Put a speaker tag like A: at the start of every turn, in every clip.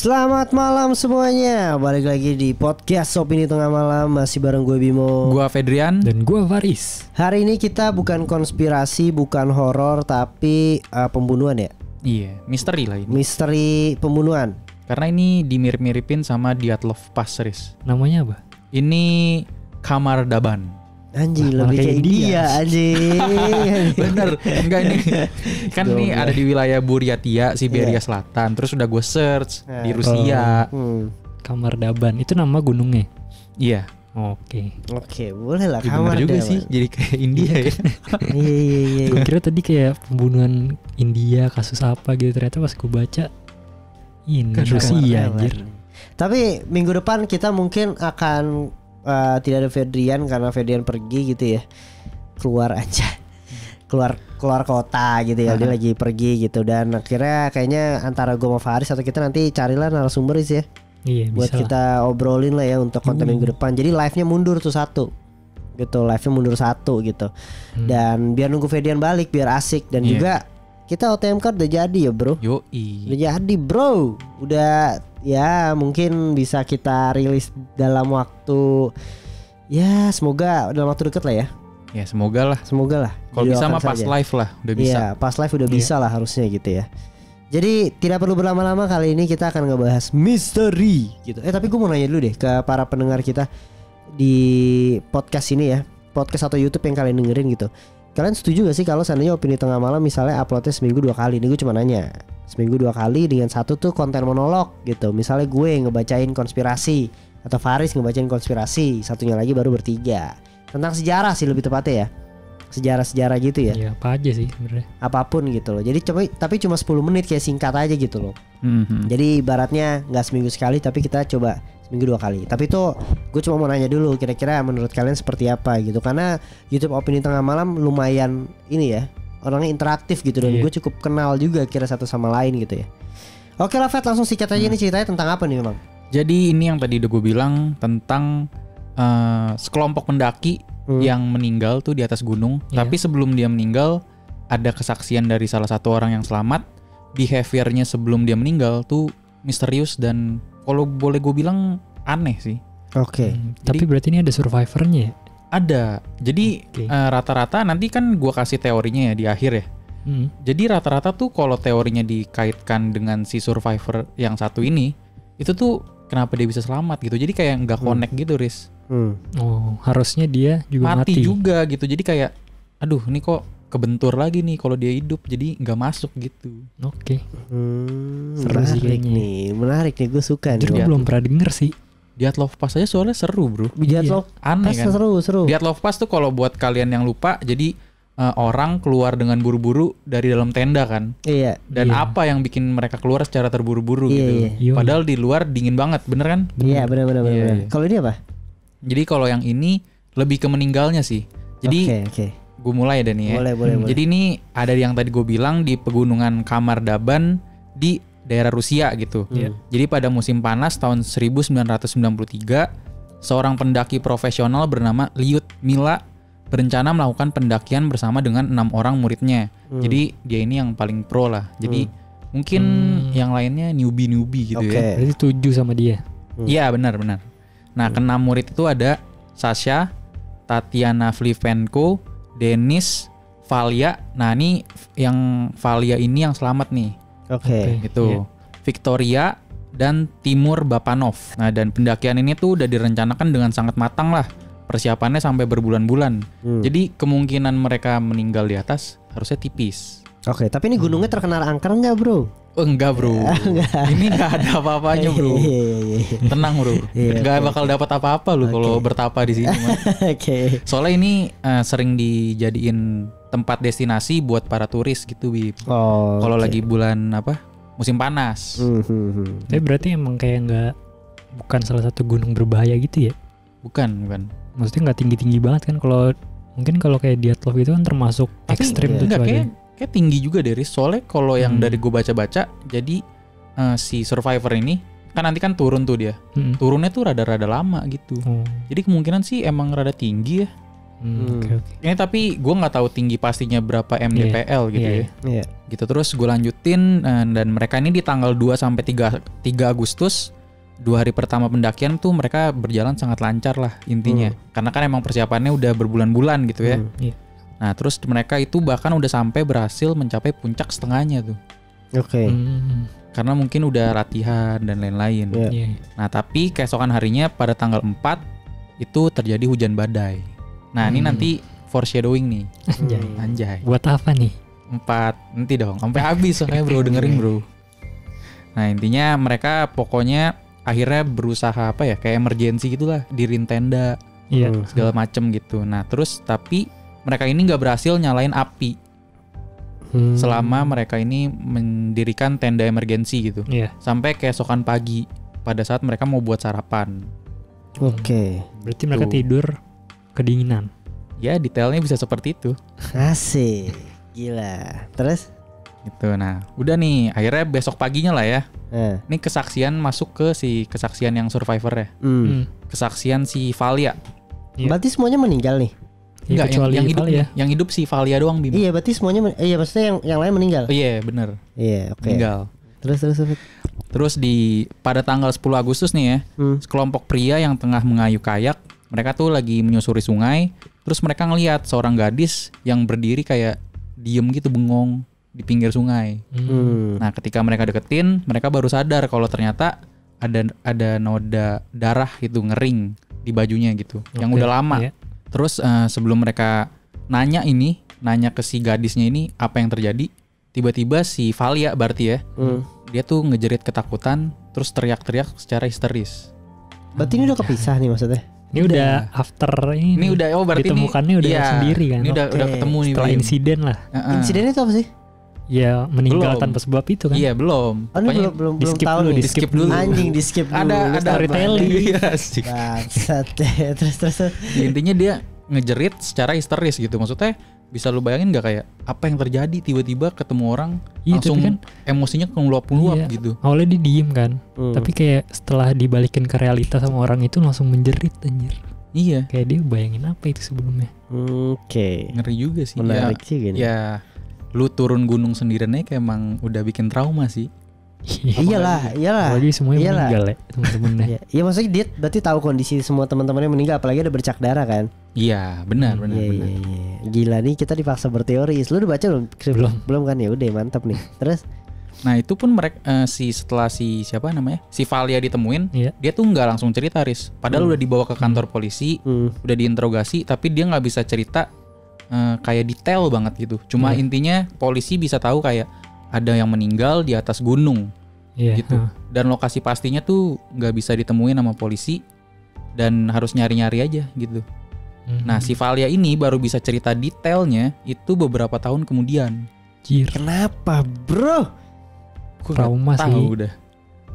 A: Selamat malam semuanya. Balik lagi di podcast Opini Tengah Malam. Masih bareng gue Bimo,
B: gue Fedrian,
C: dan gue Faris.
A: Hari ini kita bukan konspirasi, bukan horor, tapi pembunuhan ya.
B: Iya, misteri lah ini.
A: Misteri pembunuhan.
B: Karena ini dimirip-miripin sama Dyatlov Pass series.
C: Namanya apa?
B: Ini Kamar Daban.
A: Anjing,
C: Wah,
A: lebih
C: kayak
A: kayak India anjing.
B: Bener, enggak ini. Kan ini ada di wilayah Buryatia, Siberia
A: Iya.
B: Selatan. Terus udah gue search
A: Nah.
B: di Rusia.
C: Kamar Daban. Itu nama gunungnya?
B: Iya.
C: Oke.
A: Oke, boleh lah.
B: Ya,
A: Kamar
B: bener juga
A: Daban.
B: sih, jadi kayak India ya.
A: Iya.
C: Gue kira tadi kayak pembunuhan India, kasus apa gitu. Ternyata pas gue baca ini
B: Kan
C: Rusia
A: Kamar
C: anjir.
A: Daban. Tapi minggu depan kita mungkin akan tidak ada Fedrian karena Fedrian pergi gitu ya, keluar aja, keluar kota gitu ya. Dia lagi pergi gitu, dan akhirnya kayaknya antara gue sama Faris atau kita nanti carilah narasumber ya
C: Iya
A: buat
C: bisa lah.
A: kita obrolin lah ya untuk konten minggu depan. Jadi live-nya mundur tuh satu gitu, live-nya mundur satu gitu. Dan biar nunggu Fedrian balik biar asik. Dan
B: Iya.
A: juga kita OTM card udah jadi ya bro.
B: Yoi.
A: Udah jadi bro. Udah ya, mungkin bisa kita rilis dalam waktu, ya semoga dalam waktu dekat lah ya.
B: Ya semoga lah.
A: Semoga lah.
B: Kalau bisa
A: Didoakan
B: mah pas
A: saja.
B: live lah, udah bisa.
A: Iya, pas live udah bisa lah harusnya gitu ya. Jadi tidak perlu berlama-lama, kali ini kita akan ngebahas misteri gitu. Tapi gue mau nanya dulu deh ke para pendengar kita di podcast ini ya, podcast atau YouTube yang kalian dengerin gitu. Kalian setuju gak sih kalau seandainya Opini Tengah Malam misalnya uploadnya seminggu 2 kali? Ini gue cuma nanya, seminggu 2 kali dengan satu tuh konten monolog gitu. Misalnya gue ngebacain konspirasi atau Faris ngebacain konspirasi, satunya lagi baru bertiga tentang sejarah sih lebih tepatnya ya, sejarah-sejarah gitu ya.
C: Iya apa aja sih sebenarnya.
A: Apapun gitu loh. Jadi tapi cuma 10 menit kayak singkat aja gitu loh.
B: Mhm.
A: Jadi ibaratnya nggak seminggu sekali, tapi kita coba seminggu 2 kali. Tapi itu gue cuma mau nanya dulu, kira-kira menurut kalian seperti apa gitu. Karena YouTube Opini Tengah Malam lumayan ini ya, orangnya interaktif gitu. Dan
C: Iya.
A: gue cukup kenal juga kira satu sama lain gitu ya. Oke lah Fat, langsung sikat aja nih ceritanya tentang apa nih memang.
B: Jadi ini yang tadi udah gue bilang tentang sekelompok pendaki yang meninggal tuh di atas gunung.
C: Iya.
B: Tapi sebelum dia meninggal ada kesaksian dari salah satu orang yang selamat. Behaviornya sebelum dia meninggal tuh misterius dan kalau boleh gue bilang aneh sih.
A: Oke.
C: Tapi berarti ini ada survivornya ya?
B: Ada. Jadi
C: Oke.
B: rata-rata nanti kan gue kasih teorinya ya di akhir ya. Jadi rata-rata tuh kalau teorinya dikaitkan dengan si survivor yang satu ini, itu tuh kenapa dia bisa selamat gitu. Jadi kayak nggak connect gitu, Riz.
C: Oh harusnya dia juga
B: Mati
C: mati.
B: juga gitu. Jadi kayak aduh ini kok kebentur lagi nih kalau dia hidup, jadi nggak masuk gitu.
C: Oke.
A: Menarik
C: Seru sih kayaknya.
A: nih, menarik nih, gue suka
C: Anjir gue
A: nih.
C: belum pernah denger sih.
B: Dyatlov Pass aja soalnya seru bro.
A: Dyatlov
B: Aneh kan.
A: seru.
B: Dyatlov Pass tuh kalau buat kalian yang lupa, jadi orang keluar dengan buru-buru dari dalam tenda kan.
A: Iya.
B: Dan
C: Iya.
B: apa yang bikin mereka keluar secara terburu-buru
A: Iya,
B: gitu.
C: iya.
B: Padahal di luar dingin banget, bener kan?
A: Iya benar.
B: Iya, iya.
A: Kalau ini apa?
B: Jadi kalau yang ini lebih ke meninggalnya sih. Jadi
A: Oke.
B: gue mulai deh nih ya.
A: Boleh.
B: Jadi ini ada yang tadi gue bilang di pegunungan Kamar Daban di daerah Rusia gitu.
C: Iya.
B: Jadi pada musim panas tahun 1993, seorang pendaki profesional bernama Lyudmila berencana melakukan pendakian bersama dengan 6 orang muridnya. Jadi dia ini yang paling pro lah. Jadi mungkin yang lainnya newbie gitu
A: Oke.
B: ya.
C: Berarti 7 sama dia.
B: Iya benar. Nah ke-6 murid itu ada Sasha, Tatiana Flivenko, Denis, Valia. Nah ini yang Valia ini yang selamat nih.
A: Oke.
B: Gitu.
C: Iya.
B: Victoria dan Timur Bapanov. Nah dan pendakian ini tuh udah direncanakan dengan sangat matang lah. Persiapannya sampai berbulan-bulan. Jadi kemungkinan mereka meninggal di atas harusnya tipis.
A: Oke, tapi ini gunungnya terkena angker nggak bro?
B: Oh, enggak bro. Ini nggak ada apa-apanya bro.
A: Iya.
B: Tenang bro.
A: Iya,
B: Nggak bakal dapat apa-apa lu kalau bertapa di sini. mah.
A: Oke.
B: Soalnya ini sering dijadiin tempat destinasi buat para turis gitu, Bib.
A: Oh.
B: Kalau lagi bulan apa? Musim panas.
C: Tapi berarti emang kayak bukan salah satu gunung berbahaya gitu ya?
B: Bukan.
C: Maksudnya nggak tinggi-tinggi banget kan? Kalau mungkin kalau kayak Dyatlov itu kan termasuk
B: Tapi
C: ekstrim tuh
B: enggak
C: cuacanya.
B: kayak tinggi juga deh, Riz. Soalnya kalau yang dari gue baca-baca, jadi si survivor ini kan nanti kan turun tuh dia. Turunnya tuh rada-rada lama gitu.
C: Oh.
B: Jadi kemungkinan sih emang rada tinggi ya.
C: Oke.
B: Ini tapi gue nggak tahu tinggi pastinya berapa mdpl gitu
C: Iya,
B: ya.
A: Iya.
B: Gitu terus gue lanjutin dan mereka ini di tanggal 2 sampai 3 Agustus 2 hari pertama pendakian tuh mereka berjalan sangat lancar lah intinya. Karena kan emang persiapannya udah berbulan-bulan gitu ya.
C: Iya.
B: Nah terus mereka itu bahkan udah sampai berhasil mencapai puncak setengahnya tuh.
A: Oke.
B: Karena mungkin udah latihan dan lain-lain.
A: Iya.
C: Iya.
B: Nah tapi keesokan harinya pada tanggal 4 itu terjadi hujan badai. Nah ini nanti foreshadowing nih. Anjay.
C: Buat apa nih?
B: 4 nanti dong sampai habis soalnya bro, dengerin bro. Nah intinya mereka pokoknya akhirnya berusaha apa ya, kayak emergency gitulah, diriin tenda
C: Iya.
B: segala macem gitu. Nah terus tapi mereka ini nggak berhasil nyalain api selama mereka ini mendirikan tenda emergency gitu,
C: Iya.
B: sampai keesokan pagi pada saat mereka mau buat sarapan.
A: Oke.
C: Berarti mereka
B: Tuh.
C: tidur kedinginan.
B: Ya detailnya bisa seperti itu
A: Asik. Gila. Terus?
B: gitu. Nah udah nih akhirnya besok paginya lah ya.
A: Nah.
B: Ini kesaksian masuk ke si kesaksian yang survivor ya. Kesaksian si Valia.
C: Iya.
A: Berarti semuanya meninggal nih.
C: Ya, kecuali
B: yang hidup
C: Valia.
B: yang hidup si Valia doang Bim.
A: Iya, berarti semuanya iya maksudnya yang lain meninggal.
B: Oh iya bener,
A: Iya, oke.
B: meninggal.
A: Terus.
B: Terus pada tanggal 10 Agustus nih ya, sekelompok pria yang tengah mengayuh kayak, mereka tuh lagi menyusuri sungai. Terus mereka ngelihat seorang gadis yang berdiri kayak diem gitu, bengong di pinggir sungai. Nah ketika mereka deketin, mereka baru sadar kalau ternyata ada noda darah gitu ngering di bajunya gitu, yang
C: Oke,
B: udah lama.
C: iya.
B: Terus sebelum mereka nanya ke si gadisnya ini apa yang terjadi, tiba-tiba si Valia berarti ya, dia tuh ngejerit ketakutan, terus teriak-teriak secara histeris.
A: Berarti ini udah kepisah nih maksudnya.
C: Ini udah after ini.
B: Ini udah berarti
C: ditemukannya udah
B: iya,
C: sendiri kan.
B: Ini udah
A: Oke.
B: ketemu nih.
C: Setelah
B: Bim.
C: insiden lah.
B: Heeh.
A: Insidennya itu apa sih?
C: Ya meninggal
B: Belum.
C: tanpa sebab itu kan.
B: Iya belum.
A: Oh, ini
B: Pokoknya
A: belum
C: di-skip
A: tahu
C: dulu,
A: nih.
B: di-skip dulu.
A: Anjing di skip dulu.
B: ada
C: storytelling.
B: Iya sih.
A: Bangsat deh. Terus.
B: Ya, intinya dia ngejerit secara histeris gitu. Maksudnya bisa lu bayangin nggak kayak apa yang terjadi tiba-tiba ketemu orang
C: Iya,
B: langsung
C: tapi kan-
B: emosinya ngeluap-ngeluap
C: Iya.
B: gitu.
C: Awalnya dia diem kan.
A: Hmm.
C: Tapi kayak setelah dibalikin ke realita sama orang itu langsung menjerit anjir.
B: Iya.
C: Kayak dia bayangin apa itu sebelumnya.
A: Oke.
B: Ngeri juga sih.
A: Menarik sih gini.
B: Ya lu turun gunung sendirian aja kayak emang udah bikin trauma sih.
A: Iyalah.
C: Apalagi semuanya
A: Iyalah.
C: meninggal ya teman-temannya.
A: Iya, iya maksudnya dia berarti tahu kondisi semua teman-temannya meninggal, apalagi ada bercak darah kan?
B: Iya benar benar
A: Iya,
B: benar.
A: iya. Gila nih kita dipaksa berteori. Lu udah baca belum? Belum kan ya? Udah mantap nih. Terus?
B: Nah itu pun mereka setelah siapa namanya si Valia ditemuin,
C: Iya.
B: dia tuh nggak langsung cerita Riz. Padahal udah dibawa ke kantor polisi, udah diinterogasi, tapi dia nggak bisa cerita kayak detail banget gitu. Cuma intinya polisi bisa tahu kayak ada yang meninggal di atas gunung
C: Iya.
B: gitu. Dan lokasi pastinya tuh nggak bisa ditemuin sama polisi dan harus nyari-nyari aja gitu. Nah si Valia ini baru bisa cerita detailnya itu beberapa tahun kemudian.
C: Anjir.
A: Kenapa, bro?
B: Gua
C: Trauma
B: nggak
C: sih.
B: tahu udah.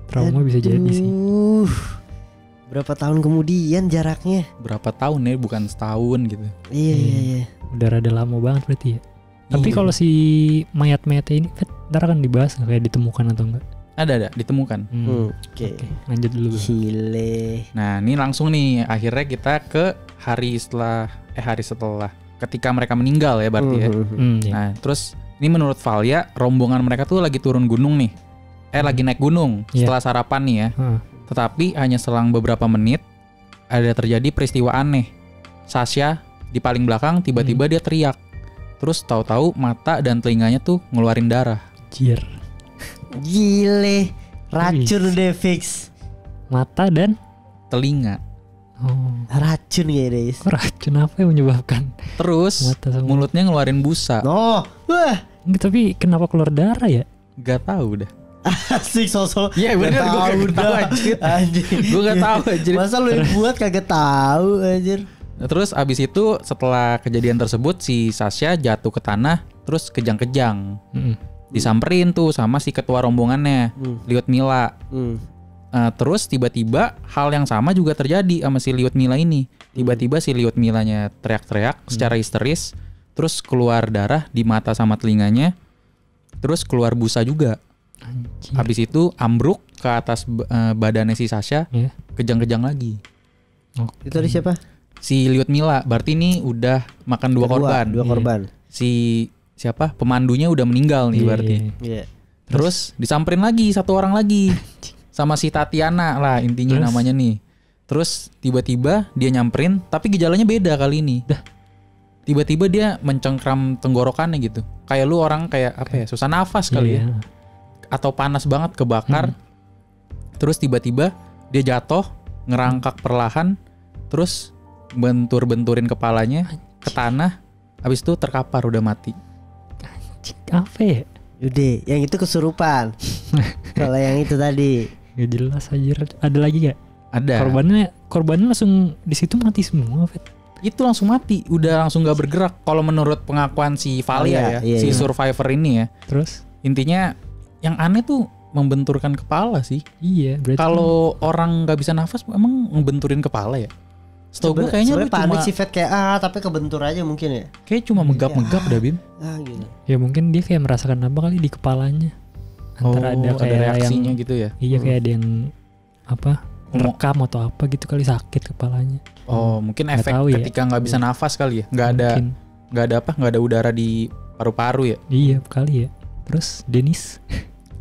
C: Trauma bisa jadi sih.
A: Berapa tahun kemudian jaraknya?
B: Berapa tahun ya, bukan setahun gitu.
A: Iya.
C: Udah rada lama banget berarti ya. Tapi
B: Iya.
C: kalau si mayat-mayatnya ini ntar akan dibahas nggak kayak ditemukan atau enggak?
B: Ada ditemukan.
A: Oke.
C: Oke, lanjut dulu.
A: Gile.
B: Nah ini langsung nih akhirnya kita ke hari setelah ketika mereka meninggal ya berarti ya.
C: Iya.
B: Nah terus ini menurut Valia rombongan mereka tuh lagi turun gunung nih, lagi naik gunung
C: Iya.
B: setelah sarapan nih ya. Tetapi hanya selang beberapa menit ada terjadi peristiwa aneh. Sasha di paling belakang tiba-tiba dia teriak, terus tahu-tahu mata dan telinganya tuh ngeluarin darah.
C: Anjir.
A: Gile. Racun deh fix.
C: Mata dan
B: Telinga.
A: Racun ya guys.
C: Kok racun apa yang menyebabkan
B: Terus
C: mata sama
B: mulutnya ngeluarin busa.
A: Oh, wah.
C: Enggak, tapi kenapa keluar darah ya?
B: Gak tahu dah.
A: Asik sosok.
B: Iya bener, gue kagak tahu anjir. Gue gak tahu anjir.
A: Masa lu yang buat kagak tahu anjir.
B: Nah, terus abis itu setelah kejadian tersebut si Sasha jatuh ke tanah terus kejang-kejang. Disamperin tuh sama si ketua rombongannya, Lyudmila. Terus tiba-tiba hal yang sama juga terjadi sama si Lyudmila ini. Tiba-tiba si Lyudmilanya teriak-teriak secara histeris, terus keluar darah di mata sama telinganya, terus keluar busa juga.
C: Anjir.
B: Habis itu ambruk ke atas badannya si Sasha,
C: Iya.
B: kejang-kejang lagi.
A: Itu tadi siapa?
B: si Lyudmila. Berarti ini udah makan dua korban.
A: Dua korban.
B: Si siapa? Pemandunya udah meninggal nih berarti.
A: Iya.
B: Terus disamperin lagi satu orang lagi sama si Tatiana lah intinya namanya nih. Terus tiba-tiba dia nyamperin tapi gejalanya beda kali ini. Tiba-tiba dia mencengkram tenggorokannya gitu. Kayak lu orang kayak apa ya? Susah nafas kali ya. Atau panas banget kebakar. Terus tiba-tiba dia jatuh, ngerangkak perlahan, terus bentur-benturin kepalanya ke tanah. Habis itu terkapar udah mati.
C: Apa ya?
A: Udah, yang itu kesurupan. Kalau yang itu tadi
C: Gak jelas aja. Ada lagi gak?
B: Ada.
C: Korbannya langsung di situ mati semua, Fet.
B: Itu langsung mati, udah langsung gak bergerak. Kalau menurut pengakuan si Valia si survivor ini ya.
C: Terus
B: intinya yang aneh tuh membenturkan kepala sih.
C: Iya, berarti
B: kalau orang nggak bisa nafas emang ngebenturin kepala ya. Setahu gue kayaknya lu
A: panik
B: cuma
A: sih Fet kayak tapi kebentur aja mungkin ya.
B: Kayak cuma megap-megap dah Bim.
A: Gitu.
C: Ya mungkin dia kayak merasakan apa kali di kepalanya. Antara ada kayak
B: reaksinya
C: yang,
B: gitu ya.
C: Iya kayak ada yang apa? Merekam atau apa gitu kali sakit kepalanya.
B: Oh, mungkin efek ketika nggak bisa nafas kali ya. Nggak ada udara di paru-paru ya.
C: Iya kali ya. Terus Dennis.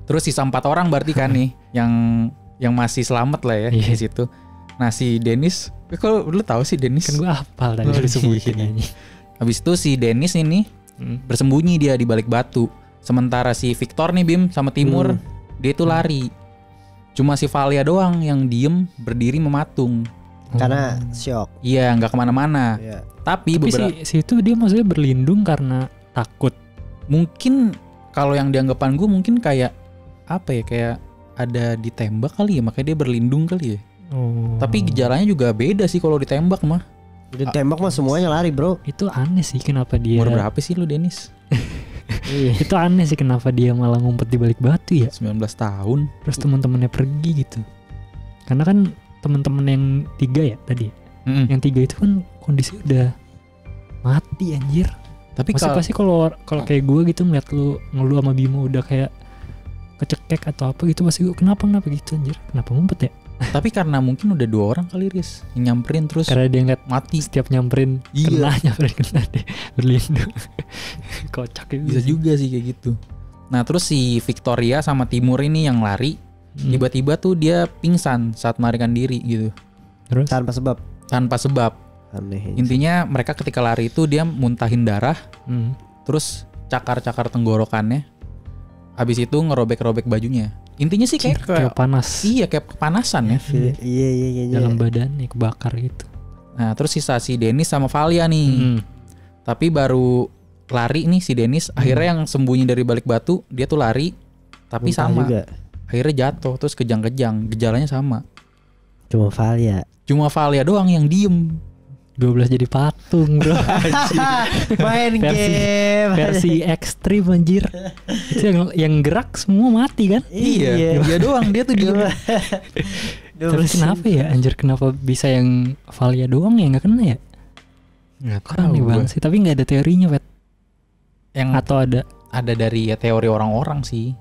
B: Terus sisa 4 orang berarti kan nih yang masih selamat lah ya di situ. Nah si Dennis, kalau lu tahu sih Dennis
C: kan gue hafal tadi disebutin aja.
B: Habis itu si Dennis ini bersembunyi dia di balik batu. Sementara si Victor nih Bim sama Timur dia itu lari. Cuma si Valia doang yang diem berdiri mematung.
A: Karena shock.
B: Iya nggak kemana-mana. Tapi beberapa
C: si itu dia maksudnya berlindung karena takut.
B: Mungkin kalau yang dianggapan gue mungkin kayak apa ya, kayak ada ditembak kali ya, makanya dia berlindung kali ya. Tapi gejalanya juga beda sih kalau ditembak mah.
A: Ditembak mah semuanya lari bro.
C: Itu aneh sih kenapa dia.
B: Umur berapa sih lu Dennis?
C: Itu aneh sih kenapa dia malah ngumpet di balik batu ya.
B: 19 tahun.
C: Terus teman-temannya pergi gitu. Karena kan teman-teman yang 3 ya tadi. Yang 3 itu kan kondisi udah mati anjir.
B: Tapi
C: pasti kalau kayak gue gitu ngeliat lu ngeluh sama Bimo udah kayak kecekek atau apa gitu, pasti gue kenapa gitu anjir, kenapa ngumpet ya.
B: Tapi karena mungkin udah 2 orang kali Riz yang nyamperin terus
C: karena dia ngeliat
B: mati.
C: Setiap nyamperin kena deh berlindung. Kocak itu
B: bisa juga sih kayak gitu. Nah terus si Victoria sama Timur ini yang lari tiba-tiba tuh dia pingsan saat melarikan diri gitu.
C: Terus
B: tanpa sebab
A: aneh.
B: Intinya mereka ketika lari itu dia muntahin darah, terus cakar-cakar tenggorokannya, habis itu ngerobek-robek bajunya. Intinya sih kayak
C: panas.
B: Iya kayak kepanasan ya.
A: Iya.
C: Dalam badannya kebakar gitu.
B: Nah terus sisa si Dennis sama Valia nih. Tapi baru lari nih si Dennis, akhirnya yang sembunyi dari balik batu dia tuh lari, tapi
A: muntah
B: sama.
A: Juga.
B: Akhirnya jatuh terus kejang-kejang, gejalanya sama.
A: Cuma Valia
B: doang yang diem.
C: 12 jadi patung bro.
A: Main game
C: versi ekstrim anjir. Itu yang gerak semua mati kan.
B: Iya dia doang, dia tuh diem.
C: Terus kenapa ya anjir, kenapa bisa yang Valia doang yang gak kena ya?
B: Gak tahu
C: aneh banget sih. Tapi gak ada teorinya Pet. Atau
B: ada dari teori orang-orang sih.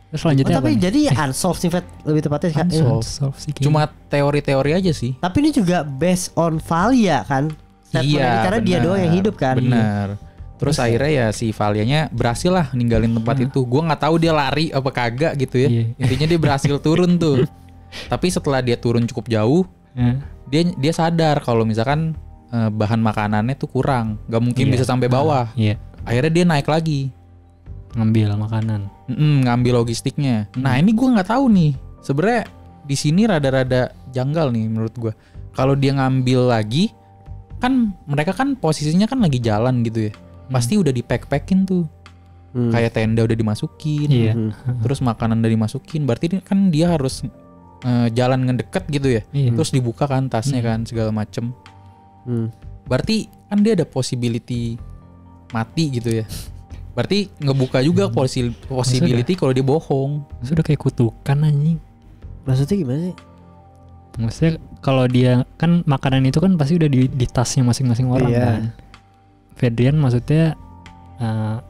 C: Terus selanjutnya
A: tapi jadi unsolved sih Fet, lebih tepatnya kan.
C: Unsolved sih
B: cuma teori-teori aja sih.
A: Tapi ini juga based on Valia kan.
B: Iya,
A: karena dia doang yang hidup kan.
B: Benar. Terus akhirnya ya si Valianya berhasil lah ninggalin tempat itu. Gua nggak tahu dia lari apa kagak gitu ya. Intinya dia berhasil turun tuh. Tapi setelah dia turun cukup jauh, dia sadar kalau misalkan bahan makanannya tuh kurang, nggak mungkin bisa sampai bawah. Akhirnya dia naik lagi.
C: Ngambil makanan,
B: ngambil logistiknya. Nah ini gue nggak tahu nih. Sebenarnya di sini rada-rada janggal nih menurut gue. Kalau dia ngambil lagi, kan mereka kan posisinya kan lagi jalan gitu ya. Pasti udah di-pack-packin tuh. Kayak tenda udah dimasukin, terus makanan udah dimasukin. Berarti kan dia harus jalan ngedeket gitu ya. Terus dibuka kan tasnya kan segala macem. Berarti kan dia ada possibility mati gitu ya. Berarti ngebuka juga possibility kalau dia bohong.
C: Sudah kayak kutukan anjing.
A: Maksudnya gimana sih?
C: Maksudnya kalau dia kan makanan itu kan pasti udah di tasnya masing-masing orang kan. Fedrian maksudnya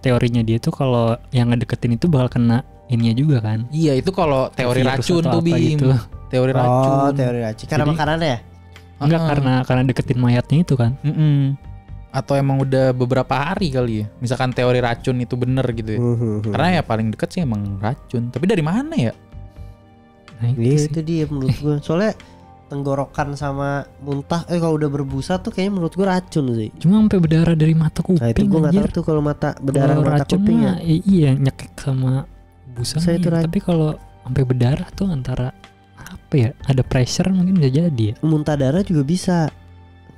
C: teorinya dia tuh kalau yang ngedeketin itu bakal kena ininya juga kan.
B: Iya itu kalau teori racun tuh Bim gitu. Teori racun.
A: Karena makanannya ya?
C: Enggak karena deketin mayatnya itu kan.
B: Atau emang udah beberapa hari kali ya. Misalkan teori racun itu bener gitu ya. Karena ya paling deket sih emang racun. Tapi dari mana ya?
C: Nah,
A: Itu dia menurut gue. Soalnya tenggorokan sama muntah kalau udah berbusa tuh kayaknya menurut gue racun sih.
C: Cuma sampai berdarah dari mata kuping.
A: Nah itu gue nggak tahu tuh kalau berdarah
C: Kalau
A: mata
C: racun
A: kuping ya.
C: iya nyekek sama busa
A: Saya itu
C: tapi kalau sampai berdarah tuh antara apa ya? Ada pressure mungkin bisa jadi ya.
A: Muntah darah juga bisa.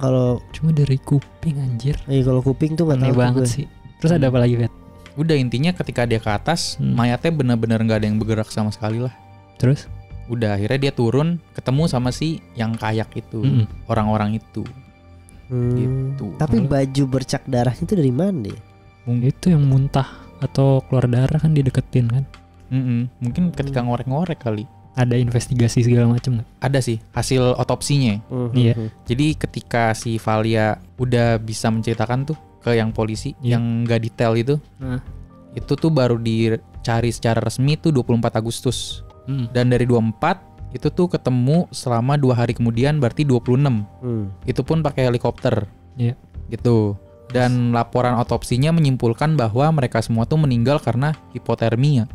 A: Kalau
C: Cuma dari kuping anjir.
A: kalau kuping tuh nggak
C: Aneh
A: tahu tuh
C: banget
A: gue.
C: sih. Terus ada apa lagi, Vet?
B: Udah intinya ketika dia ke atas, mayatnya benar-benar nggak ada yang bergerak sama sekali lah.
C: Terus?
B: Udah akhirnya dia turun ketemu sama si yang kayak itu, orang-orang itu. Gitu.
A: Tapi baju bercak darahnya itu dari mana ya?
C: Itu yang muntah atau keluar darah kan dideketin kan?
B: Mungkin ketika ngorek-ngorek kali.
C: Ada investigasi segala macam nggak?
B: Ada sih hasil otopsinya.
C: Iya.
B: Jadi ketika si Valia udah bisa menceritakan tuh ke yang polisi yang nggak detail itu, itu tuh baru dicari secara resmi tuh 24 Agustus. Dan dari 24 itu tuh ketemu selama 2 hari kemudian berarti 26. Itu pun pakai helikopter.
C: Iya.
B: Gitu. Dan laporan otopsinya menyimpulkan bahwa mereka semua tuh meninggal karena hipotermia.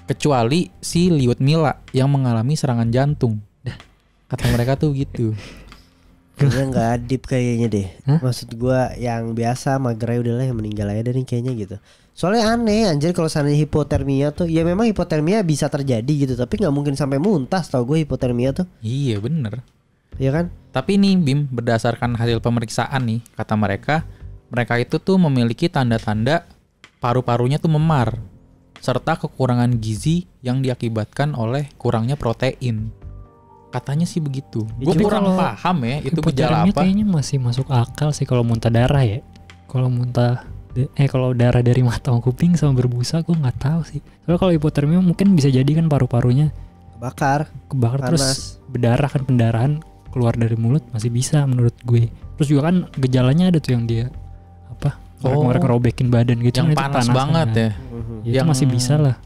B: Kecuali si Liut Mila yang mengalami serangan jantung. Kata mereka tuh gitu.
A: Kayaknya nggak adip kayaknya deh. Maksud gua yang biasa magerai udahlah yang meninggal aja dari kayaknya gitu. Soalnya aneh anjir kalau seandainya hipotermia tuh ya memang hipotermia bisa terjadi gitu tapi nggak mungkin sampai muntah tau gue hipotermia tuh.
B: Iya bener.
A: Iya kan?
B: Tapi nih Bim berdasarkan hasil pemeriksaan nih kata mereka itu tuh memiliki tanda-tanda paru-parunya tuh memar serta kekurangan gizi yang diakibatkan oleh kurangnya protein. Katanya sih begitu. Gue kurang paham ya itu gejala apa.
C: Kayaknya masih masuk akal sih kalau muntah darah ya. Kalau muntah kalau darah dari mata sama kuping sama berbusa gue nggak tahu sih. Soalnya kalau hipotermia mungkin bisa jadi kan paru-parunya kebakar terus berdarah kan pendarahan keluar dari mulut masih bisa menurut gue. Terus juga kan gejalanya ada tuh yang dia ngorek ngerobekin badan gitu.
B: Yang panas banget kan. Ya.
C: Itu masih bisa lah.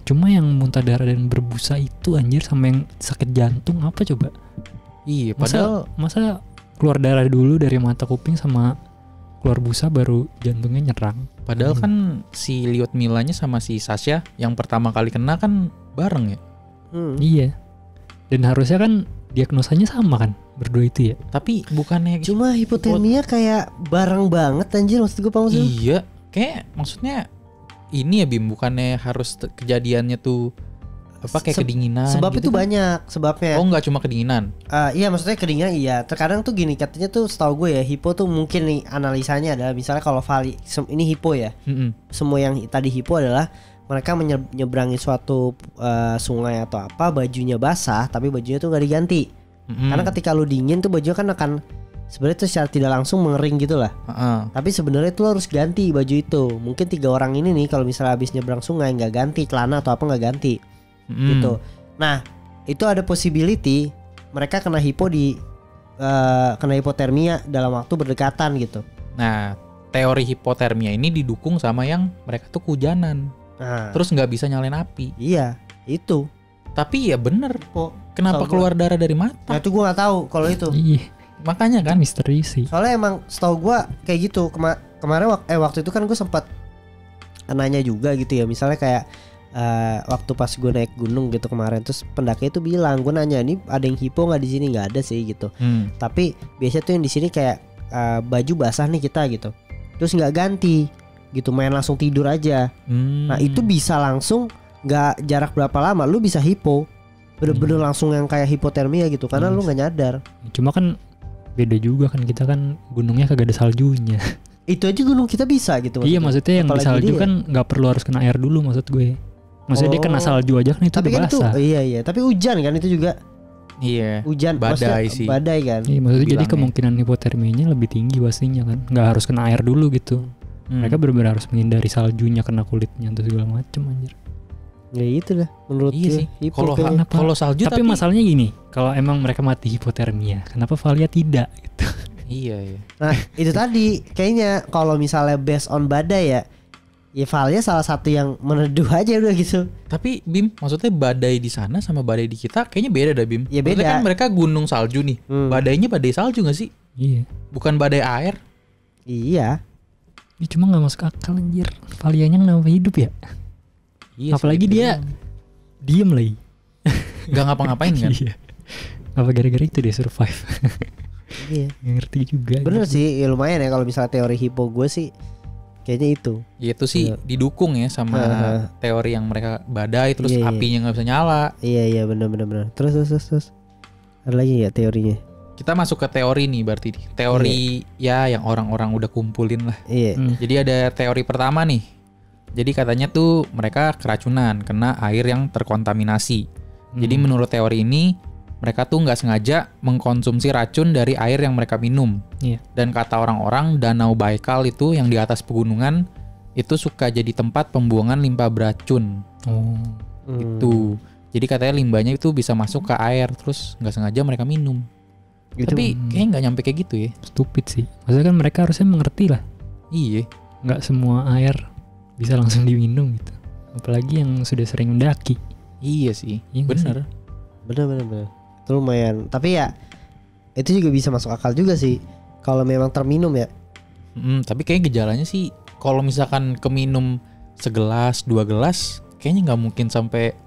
C: Cuma yang muntah darah dan berbusa itu anjir sama yang sakit jantung apa coba?
B: Iya, padahal
C: masa keluar darah dulu dari mata kuping sama keluar busa baru jantungnya nyerang.
B: Padahal kan si Liut Milanya sama si Sasha yang pertama kali kena kan bareng ya.
C: Iya. Dan harusnya kan diagnosanya sama kan berdua itu ya.
B: Tapi bukannya
A: cuma hipotermia kayak bareng banget anjir maksud gue maksudnya.
B: Iya, kayak maksudnya ini ya Bim bukannya harus kejadiannya tuh apa kayak kedinginan
A: sebab
B: gitu
A: itu
B: kan?
A: Banyak sebabnya.
B: Oh nggak cuma kedinginan.
A: Iya maksudnya kedinginan iya. Terkadang tuh gini katanya tuh setahu gue ya hipo tuh mungkin nih analisanya adalah misalnya kalau ini hipo ya. Semua yang tadi hipo adalah mereka menyeberangi suatu sungai atau apa bajunya basah tapi bajunya tuh nggak diganti. Karena ketika lu dingin tuh baju kan akan sebenarnya tuh secara tidak langsung mengering gitu lah. Tapi sebenarnya tuh harus ganti baju itu. Mungkin 3 orang ini nih kalau misalnya habis nyebrang sungai nggak ganti celana atau apa nggak ganti. Gitu. Nah itu ada possibility mereka kena hipotermia dalam waktu berdekatan gitu.
B: Nah teori hipotermia ini didukung sama yang mereka tuh kehujanan. Terus nggak bisa nyalain api.
A: Iya itu.
B: Tapi ya bener kok. Kenapa keluar darah dari mata?
A: Nah itu gue nggak tahu kalau itu.
C: Iya.
B: Makanya kan
C: misteri sih.
A: Soalnya emang setahu gue kayak gitu. Kemarin waktu itu kan gue sempat nanya juga gitu ya. Misalnya kayak waktu pas gue naik gunung gitu kemarin, terus pendaki itu bilang, gue nanya ini ada yang hipo nggak di sini? Nggak ada sih gitu. Tapi biasanya tuh yang di sini kayak baju basah nih kita gitu, terus nggak ganti gitu, main langsung tidur aja. Nah itu bisa langsung nggak jarak berapa lama lu bisa hipo, bener-bener langsung yang kayak hipotermia gitu karena lu nggak nyadar.
C: Cuma kan beda juga kan, kita kan gunungnya kagak ada saljunya.
A: Itu aja gunung kita bisa gitu.
C: Iya maksudnya yang di salju kan nggak perlu harus kena air dulu maksud gue. Maksudnya dia kena salju aja kan itu
A: tapi
C: udah
A: kan
C: basah.
A: Iya tapi hujan kan itu juga.
B: Iya.
A: Hujan
B: badai sih.
A: Badai kan.
C: Iya maksudnya jadi kemungkinan hipotermianya lebih tinggi pastinya kan. Nggak harus kena air dulu gitu. Mereka benar-benar harus menghindari saljunya, kena kulitnya atau segala macam anjir.
A: Ya itu lah menurut
B: sih. Kalau salju
C: tapi masalahnya gini, kalau emang mereka mati hipotermia, kenapa Valia tidak gitu.
B: Iya.
A: Nah itu tadi kayaknya kalau misalnya based on badai ya, Ya Valia salah satu yang meneduh aja udah gitu.
B: Tapi Bim, maksudnya badai di sana sama badai di kita kayaknya beda dah Bim.
A: Ya,
B: Maksudnya
A: beda.
B: kan mereka gunung salju nih. Badainya badai salju gak sih?
C: Iya.
B: Bukan badai air.
A: Iya.
C: Ini cuma nggak masuk akal anjir. Valianya kenapa hidup ya?
B: Iya.
C: Apalagi
B: sih,
C: dia diem lagi.
B: gak ngapa-ngapain kan?
C: Iya. Apa gara-gara itu dia survive?
A: Iya.
C: Nggak ngerti juga.
A: Bener sih, ya lumayan ya kalau misalnya teori hipo gue sih kayaknya itu.
B: Ya itu sih didukung ya sama teori yang mereka badai terus
A: Iya, iya.
B: apinya nggak bisa nyala.
A: Iya bener. Terus. Ada lagi ya teorinya?
B: Kita masuk ke teori nih berarti nih. Teori ya yang orang-orang udah kumpulin lah.
A: Iya.
B: Jadi ada teori pertama nih. Jadi katanya tuh mereka keracunan kena air yang terkontaminasi. Jadi menurut teori ini mereka tuh nggak sengaja mengkonsumsi racun dari air yang mereka minum.
C: Iya.
B: Dan kata orang-orang Danau Baikal itu yang di atas pegunungan itu suka jadi tempat pembuangan limbah beracun.
C: Oh.
B: Gitu. Jadi katanya limbahnya itu bisa masuk ke air terus nggak sengaja mereka minum.
A: Gitu.
B: Tapi kayaknya nggak nyampe kayak gitu ya.
C: Stupid sih. Maksudnya kan mereka harusnya mengerti lah.
B: Iya.
C: Nggak semua air bisa langsung diminum gitu. Apalagi yang sudah sering mendaki.
B: Iya sih.
C: Iya nggak
B: Bener.
A: Bener. Itu lumayan. Tapi ya itu juga bisa masuk akal juga sih kalau memang terminum ya.
B: Tapi kayak gejalanya sih kalau misalkan keminum segelas, 2 gelas, kayaknya nggak mungkin sampai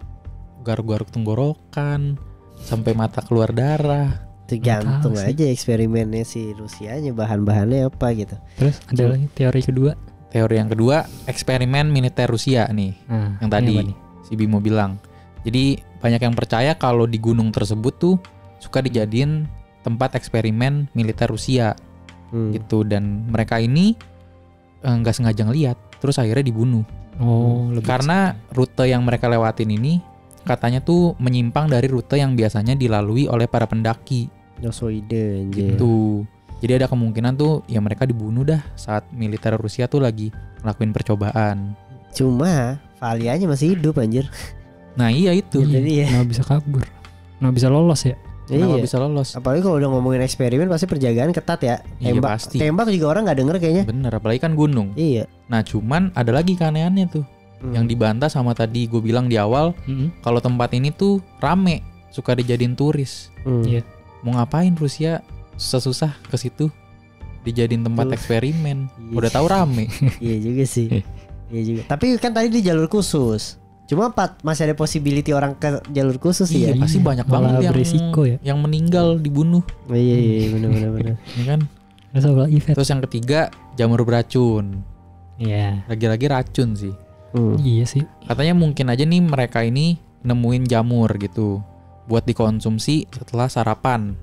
B: garuk-garuk tenggorokan, sampai mata keluar darah.
A: Tergantung
C: Nggak tahu sih.
A: aja eksperimennya si Rusianya bahan-bahannya apa gitu.
C: Terus ada lagi teori kedua.
B: Teori yang kedua, eksperimen militer Rusia nih,
C: Nah,
B: yang
C: ini
B: tadi
C: apa nih?
B: si Bimo bilang. Jadi banyak yang percaya kalau di gunung tersebut tuh suka dijadiin tempat eksperimen militer Rusia gitu, dan mereka ini nggak sengaja ngeliat, terus akhirnya dibunuh.
C: Oh, lebih
B: Karena rute yang mereka lewatin ini katanya tuh menyimpang dari rute yang biasanya dilalui oleh para pendaki
A: Yosoide anjir.
B: gitu. Jadi ada kemungkinan tuh ya mereka dibunuh dah saat militer Rusia tuh lagi ngelakuin percobaan.
A: Cuma Valianya masih hidup anjir.
B: Nah iya itu.
C: Iya,
A: Jadi ya.
C: nggak bisa kabur, nggak bisa lolos ya.
B: Kenapa
A: Iya.
B: bisa lolos?
A: Apalagi kalau udah ngomongin eksperimen pasti penjagaan ketat ya.
B: Iya,
A: Tembak,
B: pasti.
A: tembak juga orang nggak denger kayaknya.
B: Bener, apalagi kan gunung.
A: Iya.
B: Nah cuman ada lagi keanehannya tuh yang dibantah sama tadi gue bilang di awal, kalau tempat ini tuh rame, suka dijadiin turis.
C: Iya.
B: Mau ngapain Rusia susah-susah ke situ dijadiin tempat eksperimen?
A: Iya.
B: Udah tahu rame.
A: Iya juga sih. Iya juga. Tapi kan tadi di jalur khusus. Cuma masih ada possibility orang ke jalur khusus sih
B: Iya,
A: ya.
B: pasti banyak
C: malah
B: banget yang
C: beresiko ya.
B: yang meninggal dibunuh,
A: Oh, iya benar.
B: ya kan?
C: Terus apa lagi, Fet?
B: Terus yang ketiga, jamur beracun.
C: Iya.
B: Lagi-lagi racun sih.
C: Iya sih.
B: Katanya mungkin aja nih mereka ini nemuin jamur gitu buat dikonsumsi setelah sarapan.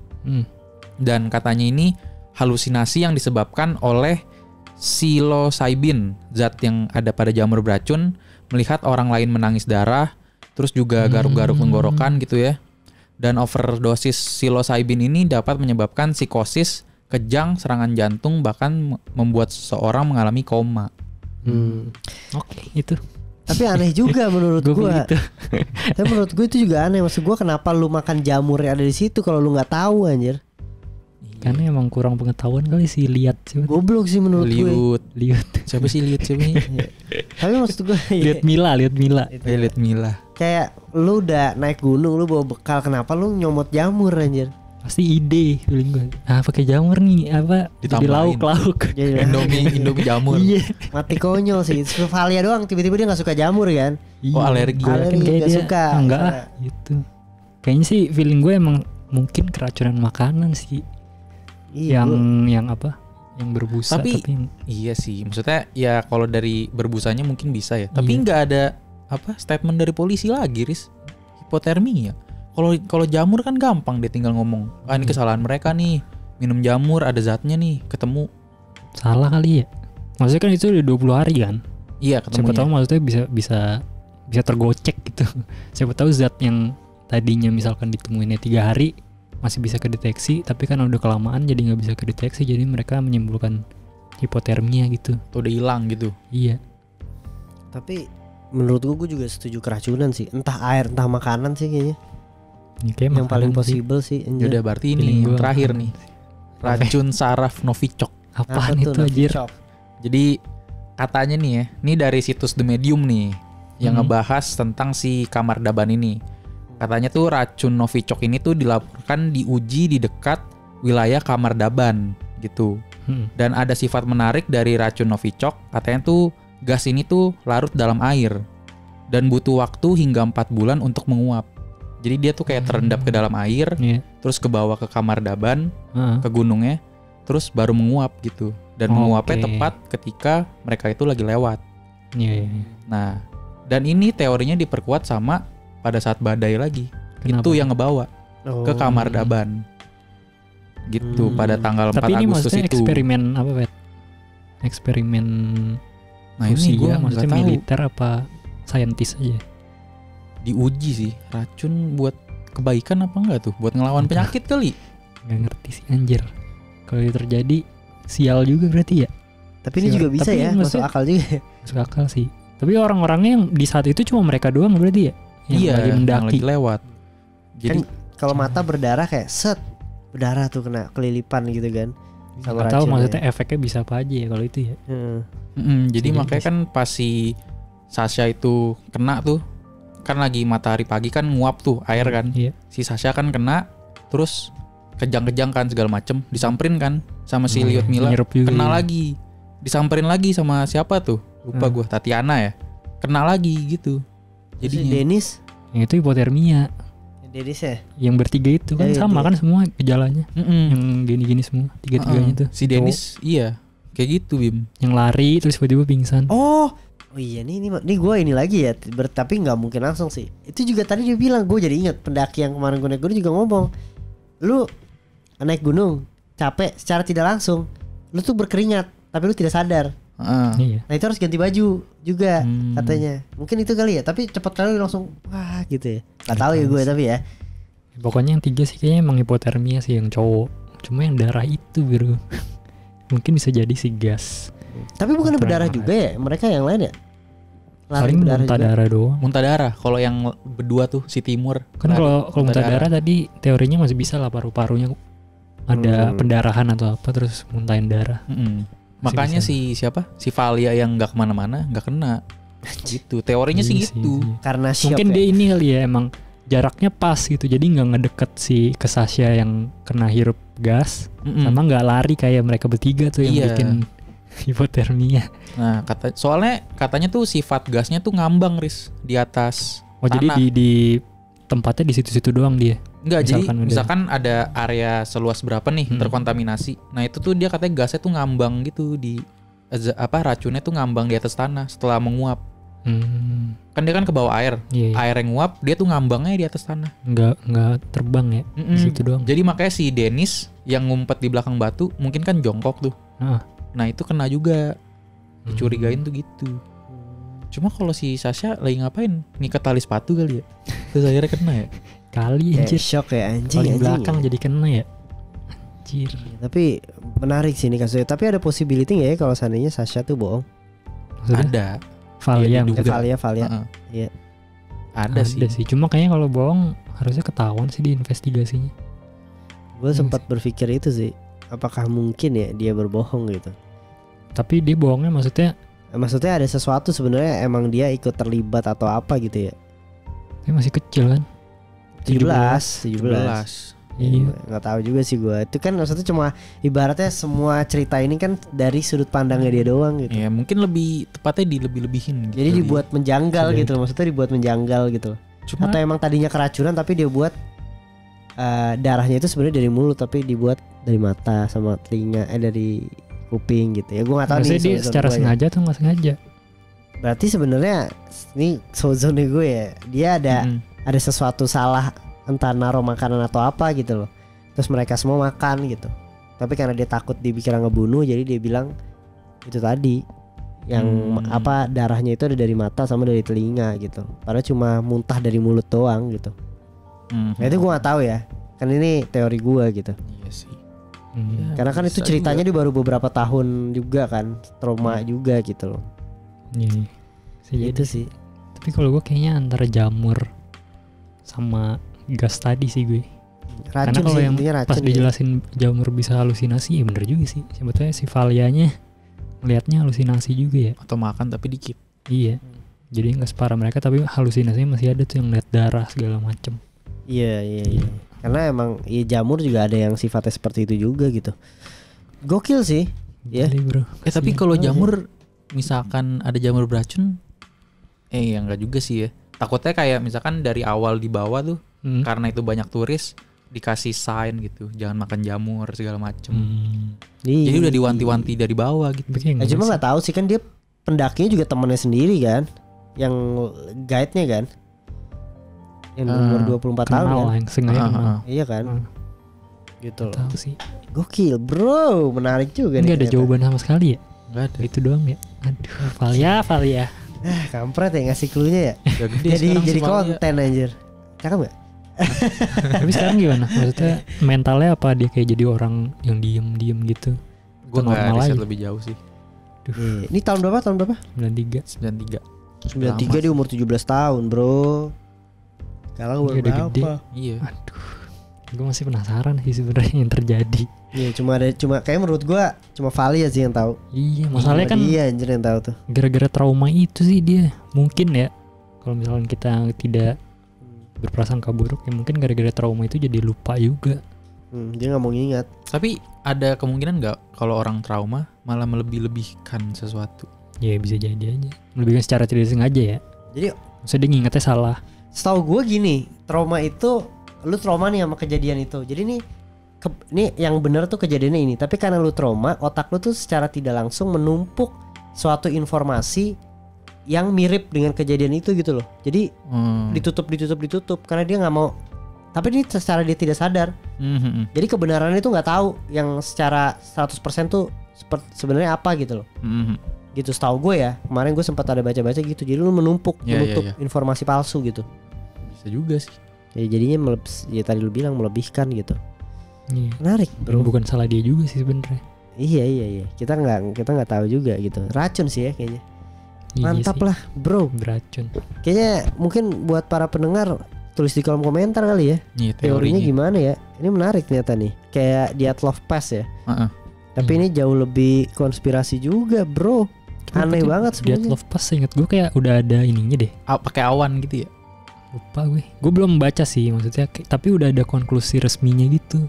B: Dan katanya ini halusinasi yang disebabkan oleh psilocybin, zat yang ada pada jamur beracun, melihat orang lain menangis darah, terus juga garuk-garuk tenggorokan gitu ya. Dan overdosis psilocybin ini dapat menyebabkan psikosis, kejang, serangan jantung, bahkan membuat seseorang mengalami koma.
C: Oke, itu.
A: Tapi aneh juga menurut
C: Gua
A: gua.
C: begitu.
A: Tapi menurut gua itu juga aneh. Maksud gua kenapa lu makan jamur yang ada di situ kalau lu nggak tahu anjir?
C: Karena emang kurang pengetahuan kali sih, lihat sih.
A: Goblok sih menurut gue.
B: Liut. Siapa sih Liut siapa nih?
A: Tapi maksud gue
C: Lihat Mila.
B: Liut Mila.
A: kayak lu udah naik gunung lu bawa bekal, kenapa lu nyomot jamur anjir?
C: Pasti ide feeling gue. Ah, pakai jamur nih apa? Jadi
B: Ditambahin.
C: lauk.
A: Jadi
B: Indomie jamur.
C: Iya.
A: mati konyol sih. Valia doang tiba-tiba dia nggak suka jamur kan?
B: Oh, alergi.
C: Gua yakin
A: Alergi,
C: kayak
A: nggak
C: dia
A: suka.
C: enggak ah, gitu. Kayaknya sih feeling gue emang mungkin keracunan makanan sih.
A: Iya,
C: yang apa? Yang berbusa
B: Tapi-
C: tapi
B: Iya sih, maksudnya ya kalau dari berbusanya mungkin bisa ya. Tapi nggak ada apa statement dari polisi lagi, Riz. Hipotermia. Kalau jamur kan gampang dia tinggal ngomong. Ah ini kesalahan mereka nih. Minum jamur ada zatnya nih, ketemu.
C: salah kali ya. Maksudnya kan itu udah 20 hari kan.
B: Iya,
C: Siapa
B: ketemunya.
C: tahu maksudnya bisa tergocek gitu. Siapa tahu zat yang tadinya misalkan ditemuinnya 3 hari masih bisa kedeteksi, tapi kan udah kelamaan jadi nggak bisa kedeteksi, jadi mereka menyimpulkan hipotermia gitu.
B: Tuh udah hilang gitu.
C: Iya.
A: tapi menurut gue juga setuju keracunan sih. Entah air, entah makanan sih kayaknya.
C: Ini kayak
A: Yang paling
C: makanan sih.
A: possible sih. anjir.
B: Yaudah berarti ini
C: Feeling
B: yang
C: gua
B: terakhir
C: makanan
B: nih.
C: sih.
B: Racun saraf Novichok.
A: Apa
C: Apaan
A: tuh,
C: itu anjir?
A: Novichok?
B: Jadi katanya nih ya, ini dari situs The Medium nih yang ngebahas tentang si Kamardaban ini. Katanya tuh racun Novichok ini tuh dilaporkan diuji di dekat wilayah Kamardaban gitu. Dan ada sifat menarik dari racun Novichok, katanya tuh gas ini tuh larut dalam air dan butuh waktu hingga 4 bulan untuk menguap. Jadi dia tuh kayak terendap ke dalam air, terus ke bawah ke Kamardaban, ke gunungnya, terus baru menguap gitu. Dan menguapnya tepat ketika mereka itu lagi lewat. Nah, dan ini teorinya diperkuat sama pada saat badai lagi.
C: Kenapa?
B: Itu yang ngebawa ke Kamardaban. Gitu pada tanggal 4
C: Tapi ini
B: Agustus
C: maksudnya
B: itu.
C: eksperimen apa, Bet? Eksperimen
B: Nah ini gue
C: maksudnya
B: nggak tahu.
C: militer apa saintis aja?
B: Diuji sih, racun buat kebaikan apa enggak tuh? Buat ngelawan penyakit kali.
C: Gak ngerti sih anjir. Kalau itu terjadi sial juga berarti ya.
A: Tapi ini juga bisa
C: Tapi
A: ya, masuk
C: maksudnya-
A: akal juga.
C: Masuk akal sih. Tapi orang-orangnya yang di saat itu cuma mereka doang berarti ya? Yang
B: Iya,
C: lagi
B: yang
C: mendaki.
B: lagi lewat. Jadi
A: Kalau mata berdarah kayak set, berdarah tuh kena kelilipan gitu kan. Sama
C: Gak tahu
A: racunnya.
C: maksudnya efeknya bisa apa aja ya kalau itu ya.
B: jadi
C: Bisa
B: makanya
C: jadi
B: kan pas si Sasha itu kena tuh, kan lagi matahari pagi kan nguap tuh air kan.
C: Iya.
B: Si Sasha kan kena, terus kejang-kejang kan segala macem, disamperin kan sama si Liut Mila,
C: Nyerup juga
B: kena
C: ya.
B: lagi, disamperin lagi sama siapa tuh? Lupa gue, Tatiana ya, kena lagi gitu.
A: Jadi
B: Jadinya.
A: Dennis,
C: Yang itu hipotermia.
A: Dennis ya.
C: Yang bertiga itu kan
A: Iya,
C: sama
A: iya.
C: kan semua gejalanya.
B: Mm-mm.
C: Yang gini-gini semua, tiga-tiganya tuh.
B: Si Dennis, iya, kayak gitu Bim.
C: Yang lari terus tiba-tiba pingsan.
A: Oh iya nih gue ini lagi ya, tapi nggak mungkin langsung sih. Itu juga tadi dia bilang, gue jadi ingat pendaki yang kemarin gue naik gunung juga ngomong, lu naik gunung capek secara tidak langsung, lu tuh berkeringat tapi lu tidak sadar.
C: Iya.
A: Nah itu harus ganti baju juga
B: Hmm.
A: katanya. Mungkin itu kali ya, tapi cepat kali langsung wah gitu ya. Gak tahu ya gue tapi ya.
C: Pokoknya yang 3 sih kayaknya emang hipotermia sih yang cowok. Cuma yang darah itu bro. Mungkin bisa jadi si gas.
A: Tapi bukan
C: Apa
A: berdarah
C: yang
A: juga ya, mereka yang lain ya. Lari
C: Paling
A: berdarah
C: muntah
A: juga.
C: darah doang.
B: Muntah darah. Kalau yang berdua tuh si Timur.
C: Kan kalau muntah darah tadi teorinya masih bisa lah paru-parunya ada pendarahan atau apa terus muntahin darah.
B: Makanya
C: bisa.
B: si siapa? Si Valia yang nggak kemana-mana, nggak kena. Gitu. Teorinya sih
C: Iya
B: gitu.
C: iya.
A: Karena shock
C: Mungkin
A: ya.
C: dia ini kali ya emang jaraknya pas gitu. Jadi nggak ngedeket si ke Sasha yang kena hirup gas, sama nggak lari kayak mereka bertiga tuh yang
B: Iya.
C: bikin hipotermia.
B: Nah, soalnya katanya tuh sifat gasnya tuh ngambang Riz di atas
C: Oh jadi
B: tanah.
C: di tempatnya di situ-situ doang dia.
B: Enggak, jadi
C: misalkan udah-
B: misalkan ada area seluas berapa nih terkontaminasi. Nah, itu tuh dia katanya gasnya tuh ngambang gitu di racunnya tuh ngambang di atas tanah setelah menguap. Kan dia kan ke bawah air.
C: Iya, iya.
B: Air yang nguap, dia tuh ngambangnya di atas tanah.
C: Nggak terbang ya di situ doang.
B: Jadi makanya si Dennis yang ngumpet di belakang batu mungkin kan jongkok tuh.
C: Ah.
B: Nah, itu kena juga. Dicurigain tuh gitu. Cuma kalau si Sasha lagi ngapain? Ngikat tali sepatu kali ya. Terus akhirnya kena ya.
C: Kali
A: Kayak
C: anjir.
A: shock ya anjing.
C: Paling
A: anjing.
C: belakang jadi kena ya. Anjir.
A: Tapi menarik sih ini kasusnya. Tapi ada possibility nggak ya kalau seandainya Sasha tuh bohong?
C: Maksudnya
B: Ada.
C: Valia
B: Iya,
C: mungkin.
B: diduga.
A: Valia.
B: Heeh.
A: Iya.
B: Ada sih.
C: Cuma kayaknya kalau bohong harusnya ketahuan sih di investigasinya.
A: Gue sempat berpikir itu sih. Apakah mungkin ya dia berbohong gitu?
C: Tapi dia bohongnya
A: Maksudnya ada sesuatu sebenarnya emang dia ikut terlibat atau apa gitu ya?
C: dia masih kecil kan.
A: 17.
B: 17.
C: Iya.
A: Nggak tahu juga sih gue. Itu kan maksudnya cuma ibaratnya semua cerita ini kan dari sudut pandangnya dia doang gitu.
B: Ya mungkin lebih tepatnya dilebih-lebihin gitu.
A: Jadi dibuat menjanggal
C: Bisa
A: gitu loh. Maksudnya dibuat menjanggal gitu loh.
B: Cuma
A: Atau emang tadinya keracunan tapi dia buat darahnya itu sebenarnya dari mulut tapi dibuat dari mata sama telinga dari kuping gitu ya. Gue nggak tahu nih.
C: Maksudnya dia
A: suzon
C: secara
A: gua ya.
C: sengaja atau nggak sengaja?
A: Berarti sebenarnya ini sozonnya gue ya. Dia ada sesuatu salah entah naruh makanan atau apa gitu loh. Terus mereka semua makan gitu. Tapi karena dia takut dikira ngebunuh jadi dia bilang itu tadi yang darahnya itu ada dari mata sama dari telinga gitu. Padahal cuma muntah dari mulut doang gitu. Nah itu gue nggak tahu ya. Kan ini teori gue gitu.
B: Iya sih.
C: Hmm.
A: Karena kan itu
B: Bisa
A: ceritanya
B: juga.
A: dia baru beberapa tahun juga kan. Trauma juga gitu loh.
C: Iya. Bisa jadi.
A: Itu sih.
C: Tapi kalau gue kayaknya antara jamur sama gas tadi sih gue. Karena
A: Racun
C: kalau
A: sih
C: yang
A: intinya racun.
C: pas
A: dia.
C: dijelasin jamur bisa halusinasi ya bener juga sih. Sebetulnya si Valianya ngelihatnya halusinasi juga ya.
B: Atau makan tapi dikit.
C: Iya. Jadi nggak separah mereka tapi halusinasinya masih ada tuh yang lihat darah segala macem.
A: Iya. Karena emang ya jamur juga ada yang sifatnya seperti itu juga gitu. Gokil sih. Ya.
C: Gila, bro.
B: Tapi kalau jamur misalkan ada jamur beracun, ya enggak juga sih ya. Takutnya kayak misalkan dari awal dibawa tuh, karena itu banyak turis dikasih sign gitu, jangan makan jamur segala macem. Jadi udah diwanti-wanti dari bawah gitu.
A: Cuma nggak tahu sih kan dia pendakinya juga temennya sendiri kan, yang guide-nya kan, yang umur 24 tahun kan.
C: Yang sengaja kenal.
A: Iya kan. Gitu loh.
C: Tahu sih.
A: Gokil bro, menarik juga nih.
C: Nggak ada jawaban sama sekali ya.
B: Nggak ada.
C: Itu doang ya. Aduh, Valia.
A: Kampret ya ngasih clue-nya ya.
B: Udah gede
A: jadi
B: sekarang
A: konten anjir. Cakep gak?
C: Tapi sekarang gimana? Maksudnya mentalnya apa dia kayak jadi orang yang diem gitu?
B: Gue nggak
C: normal
B: riset
C: aja.
B: lebih jauh sih.
A: Ini tahun berapa?
C: 93.
B: 93.
A: 93 dia umur 17 tahun bro. Kalau umur
C: Dia udah gede.
A: berapa?
B: Iya.
C: Aduh. Gue masih penasaran sih sebenarnya yang terjadi.
A: Iya cuma kayak menurut gua cuma Valia sih yang tahu.
C: Iya, masalahnya kan
A: dia anjir yang tahu tuh.
C: gara-gara trauma itu sih dia. Mungkin ya kalau misalnya kita tidak berprasangka buruk ya mungkin gara-gara trauma itu jadi lupa juga.
A: Dia nggak mau ngingat.
B: Tapi ada kemungkinan nggak kalau orang trauma malah melebih-lebihkan sesuatu?
C: Ya bisa jadi aja. Melebihkan secara tidak sengaja ya.
A: Jadi
C: maksudnya dia ngingetnya salah.
A: setahu gua gini, trauma itu lu trauma nih sama kejadian itu. Jadi nih yang benar tuh kejadiannya ini. Tapi karena lu trauma, otak lu tuh secara tidak langsung menumpuk suatu informasi yang mirip dengan kejadian itu gitu loh. Jadi ditutup karena dia nggak mau. Tapi ini secara dia tidak sadar. Jadi kebenarannya itu nggak tahu yang secara 100% tuh sebenarnya apa gitu loh. Gitu setahu gue ya. Kemarin gue sempat ada baca-baca gitu. Jadi lu menutup informasi palsu gitu.
B: Bisa juga sih.
A: Ya jadinya ya tadi lu bilang melebihkan gitu.
C: Iya.
A: Menarik bro.
C: Bukan salah dia juga sih sebenarnya.
A: Iya. Kita nggak tahu juga gitu. Racun sih ya kayaknya.
C: Iya
A: Mantap
C: sih.
A: lah bro.
C: Beracun.
A: Kayaknya mungkin buat para pendengar tulis di kolom komentar kali ya.
B: Iya,
A: Teorinya gimana ya? Ini menarik ternyata nih. Kayak Dyatlov Pass ya. Tapi ini jauh lebih konspirasi juga bro. Aneh banget sebenarnya.
C: Dyatlov Pass ingat gue kayak udah ada ininya deh.
B: Pakai awan gitu ya?
C: Lupa gue. Gue belum baca sih maksudnya. Tapi udah ada konklusi resminya gitu.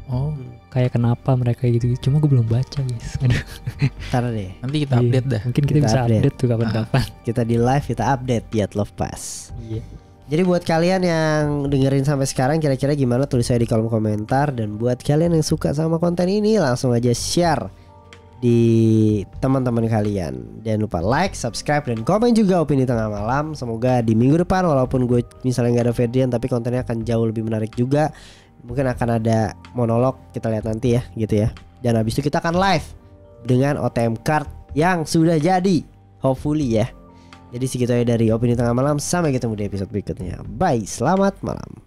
B: Oh.
C: Kayak kenapa mereka gitu. Cuma gue belum baca guys. Aduh.
A: Ntar deh.
B: Nanti kita update dah.
C: Mungkin kita
A: Kita
C: bisa
A: update.
C: update tuh kapan-kapan.
A: Kita di live kita update Dyatlov Pass.
C: Iya.
A: Jadi buat kalian yang dengerin sampai sekarang kira-kira gimana tulis saya di kolom komentar. Dan buat kalian yang suka sama konten ini langsung aja share di teman-teman kalian. Jangan lupa like, subscribe, dan komen juga Opini Tengah Malam. Semoga di minggu depan walaupun gue misalnya gak ada Ferdian, tapi kontennya akan jauh lebih menarik juga. Mungkin akan ada monolog, kita lihat nanti ya gitu ya. Dan habis itu kita akan live dengan OTM card yang sudah jadi, hopefully ya. Jadi segitu aja dari Opini Tengah Malam. Sampai ketemu di episode berikutnya. Bye, selamat malam.